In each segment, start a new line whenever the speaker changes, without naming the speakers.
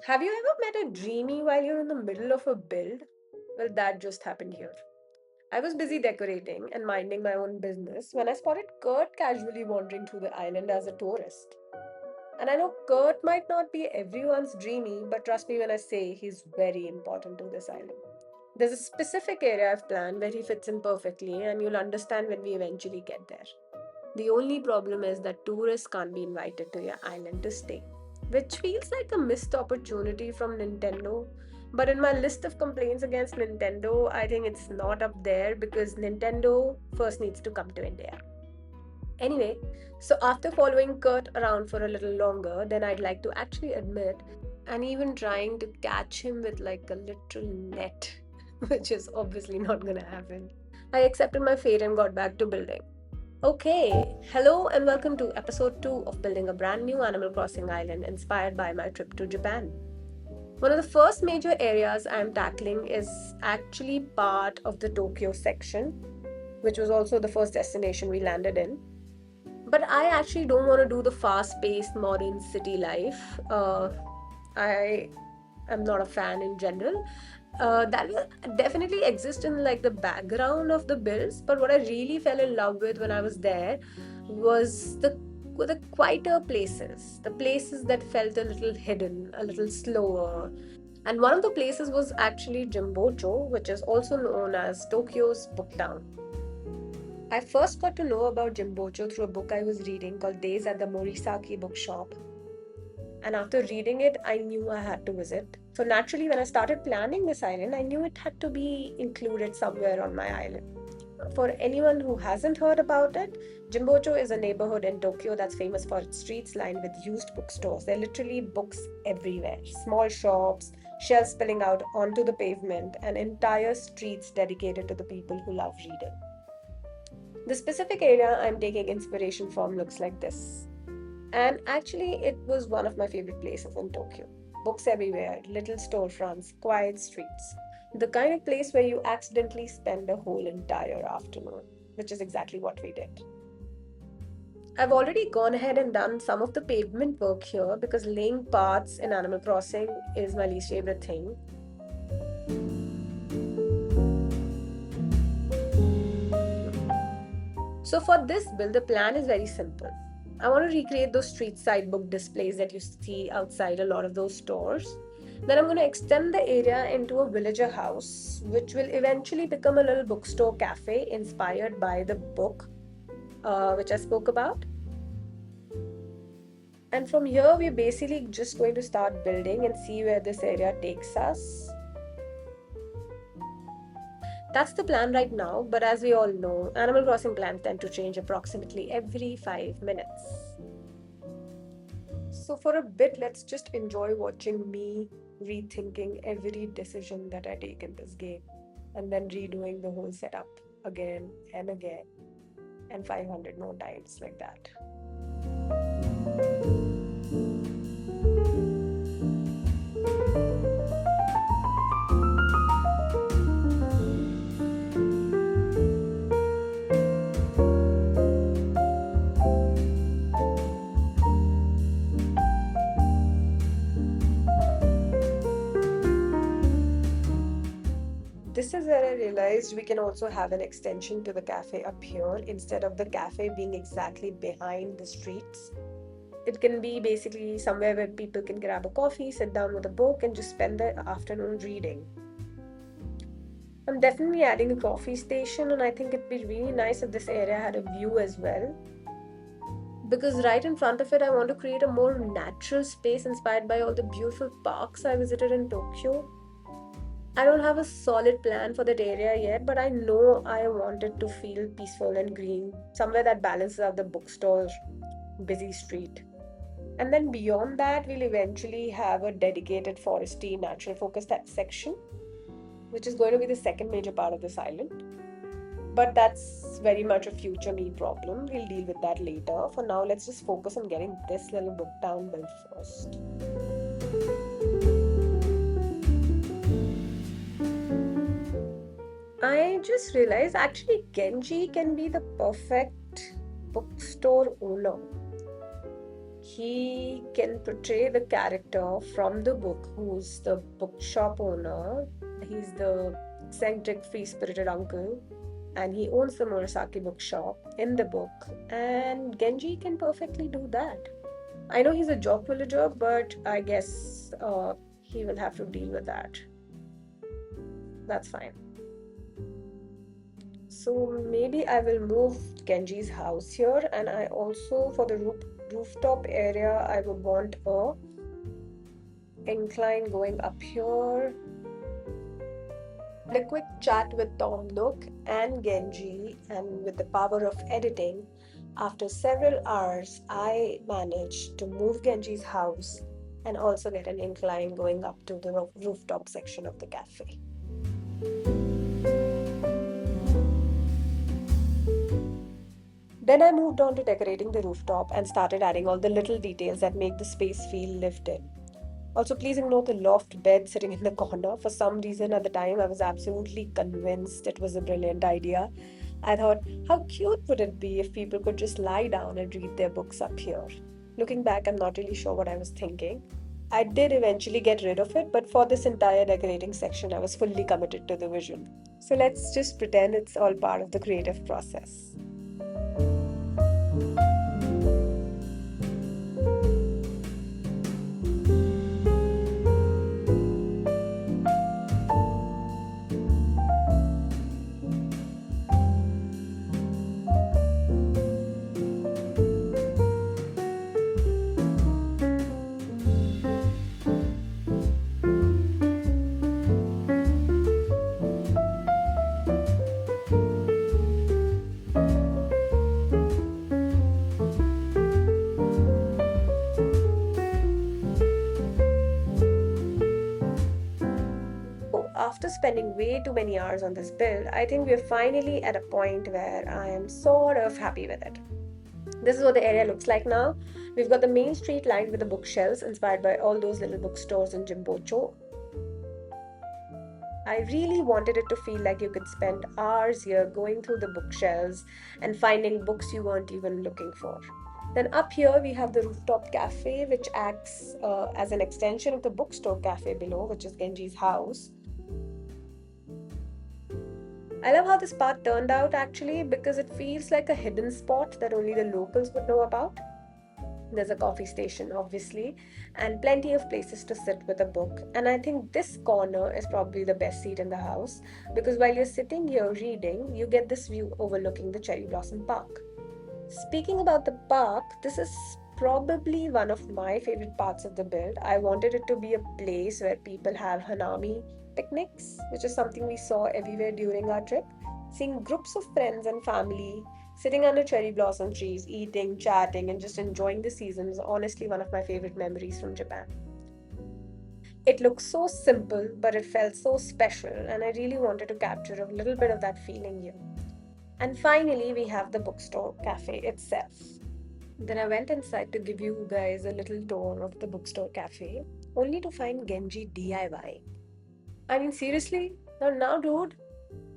Have you ever met a dreamy while you're in the middle of a build? Well, that just happened here. I was busy decorating and minding my own business when I spotted Kurt casually wandering through the island as a tourist. And I know Kurt might not be everyone's dreamy, but trust me when I say he's very important to this island. There's a specific area I've planned where he fits in perfectly, and you'll understand when we eventually get there. The only problem is that tourists can't be invited to your island to stay, which feels like a missed opportunity from Nintendo. But in my list of complaints against Nintendo, I think it's not up there because Nintendo first needs to come to India. Anyway, so after following Kurt around for a little longer than I'd like to actually admit, and even trying to catch him with like a literal net, which is obviously not gonna happen, I accepted my fate and got back to building. Okay, hello and welcome to episode 2 of Building a Brand New Animal Crossing Island inspired by my trip to Japan. One of the first major areas I'm tackling is actually part of the Tokyo section, which was also the first destination we landed in. But I actually don't want to do the fast paced modern city life. I am not a fan in general. That will definitely exist in like the background of the builds, but what I really fell in love with when I was there was the quieter places, the places that felt a little hidden, a little slower. And one of the places was actually Jimbocho, which is also known as Tokyo's book town. I first got to know about Jimbocho through a book I was reading called Days at the Morisaki bookshop. And after reading it, I knew I had to visit. So naturally, when I started planning this island, I knew it had to be included somewhere on my island. For anyone who hasn't heard about it, Jimbocho is a neighborhood in Tokyo that's famous for its streets lined with used bookstores. There are literally books everywhere, small shops, shelves spilling out onto the pavement, and entire streets dedicated to the people who love reading. The specific area I'm taking inspiration from looks like this. And actually, it was one of my favorite places in Tokyo. Books everywhere, little storefronts, quiet streets. The kind of place where you accidentally spend a whole entire afternoon, which is exactly what we did. I've already gone ahead and done some of the pavement work here because laying paths in Animal Crossing is my least favorite thing. So for this build, the plan is very simple. I want to recreate those street side book displays that you see outside a lot of those stores. Then I'm going to extend the area into a villager house, which will eventually become a little bookstore cafe inspired by the book which I spoke about. And from here, we're basically just going to start building and see where this area takes us. That's the plan right now, but as we all know, Animal Crossing plans tend to change approximately every 5 minutes. So for a bit, let's just enjoy watching me rethinking every decision that I take in this game and then redoing the whole setup again and again and 500 more times like that. This is where I realized we can also have an extension to the cafe up here instead of the cafe being exactly behind the streets. It can be basically somewhere where people can grab a coffee, sit down with a book, and just spend the afternoon reading. I'm definitely adding a coffee station, and I think it'd be really nice if this area had a view as well. Because right in front of it, I want to create a more natural space inspired by all the beautiful parks I visited in Tokyo. I don't have a solid plan for that area yet, but I know I want it to feel peaceful and green, somewhere that balances out the bookstore busy street. And then beyond that, we'll eventually have a dedicated foresty natural focused section, which is going to be the second major part of this island. But that's very much a future me problem. We'll deal with that later. For now, let's just focus on getting this little book town built first. I just realized actually Genji can be the perfect bookstore owner. he can portray the character from the book who's the bookshop owner. He's the eccentric, free spirited uncle, and he owns the Murasaki bookshop in the book. And Genji can perfectly do that. I know he's a job villager, but I guess he will have to deal with that. That's fine. So maybe I will move Genji's house here, and I also, for the rooftop area, I would want a incline going up here. A quick chat with Tom Nook and Genji, and with the power of editing, after several hours, I managed to move Genji's house and also get an incline going up to the rooftop section of the cafe. Then I moved on to decorating the rooftop and started adding all the little details that make the space feel lived in. Also, please ignore the loft bed sitting in the corner. For some reason, at the time, I was absolutely convinced it was a brilliant idea. I thought, how cute would it be if people could just lie down and read their books up here? Looking back, I'm not really sure what I was thinking. I did eventually get rid of it, but for this entire decorating section, I was fully committed to the vision. So let's just pretend it's all part of the creative process. After spending way too many hours on this build, I think we're finally at a point where I am sort of happy with it. This is what the area looks like now. We've got the main street lined with the bookshelves inspired by all those little bookstores in Jimbocho. I really wanted it to feel like you could spend hours here going through the bookshelves and finding books you weren't even looking for. Then up here we have the rooftop cafe, which acts as an extension of the bookstore cafe below, which is Genji's house. I love how this part turned out actually, because it feels like a hidden spot that only the locals would know about. There's a coffee station, obviously, and plenty of places to sit with a book. And I think this corner is probably the best seat in the house, because while you're sitting here reading, you get this view overlooking the Cherry Blossom Park. Speaking about the park, this is probably one of my favorite parts of the build. I wanted it to be a place where people have hanami picnics, which is something we saw everywhere during our trip. Seeing groups of friends and family sitting under cherry blossom trees, eating, chatting, and just enjoying the season is honestly one of my favorite memories from Japan. It looked so simple, but it felt so special, and I really wanted to capture a little bit of that feeling here. And finally, we have the bookstore cafe itself. Then I went inside to give you guys a little tour of the bookstore cafe, only to find Genji DIY. I mean, seriously? Now, dude?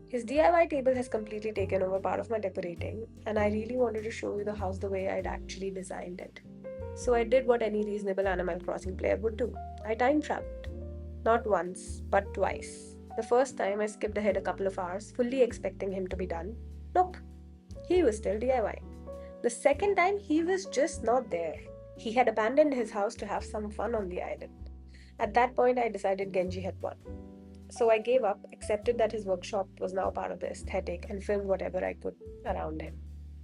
His DIY table has completely taken over part of my decorating, and I really wanted to show you the house the way I'd actually designed it. So I did what any reasonable Animal Crossing player would do. I time traveled. Not once, but twice. The first time I skipped ahead a couple of hours, fully expecting him to be done. Nope, he was still DIY. The second time, he was just not there. He had abandoned his house to have some fun on the island. At that point, I decided Genji had won. So I gave up, accepted that his workshop was now part of the aesthetic, and filmed whatever I could around him.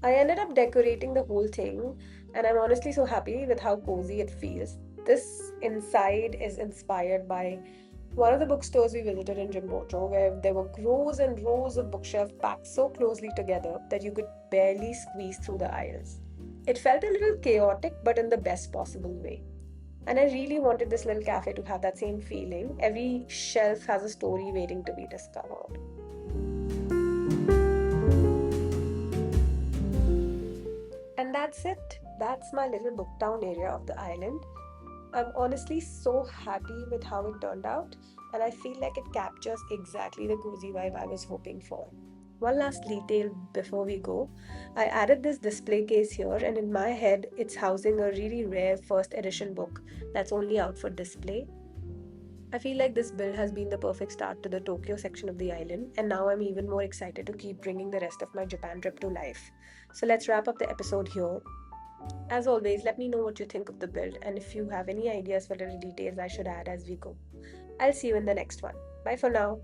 I ended up decorating the whole thing, and I'm honestly so happy with how cozy it feels. This inside is inspired by one of the bookstores we visited in Jimbocho, where there were rows and rows of bookshelves packed so closely together that you could barely squeeze through the aisles. It felt a little chaotic, but in the best possible way. And I really wanted this little cafe to have that same feeling. Every shelf has a story waiting to be discovered. And that's it. That's my little booktown area of the island. I'm honestly so happy with how it turned out, and I feel like it captures exactly the cozy vibe I was hoping for. One last detail before we go. I added this display case here, and in my head, it's housing a really rare first edition book that's only out for display. I feel like this build has been the perfect start to the Tokyo section of the island, and now I'm even more excited to keep bringing the rest of my Japan trip to life. So let's wrap up the episode here. As always, let me know what you think of the build and if you have any ideas for little details I should add as we go. I'll see you in the next one. Bye for now.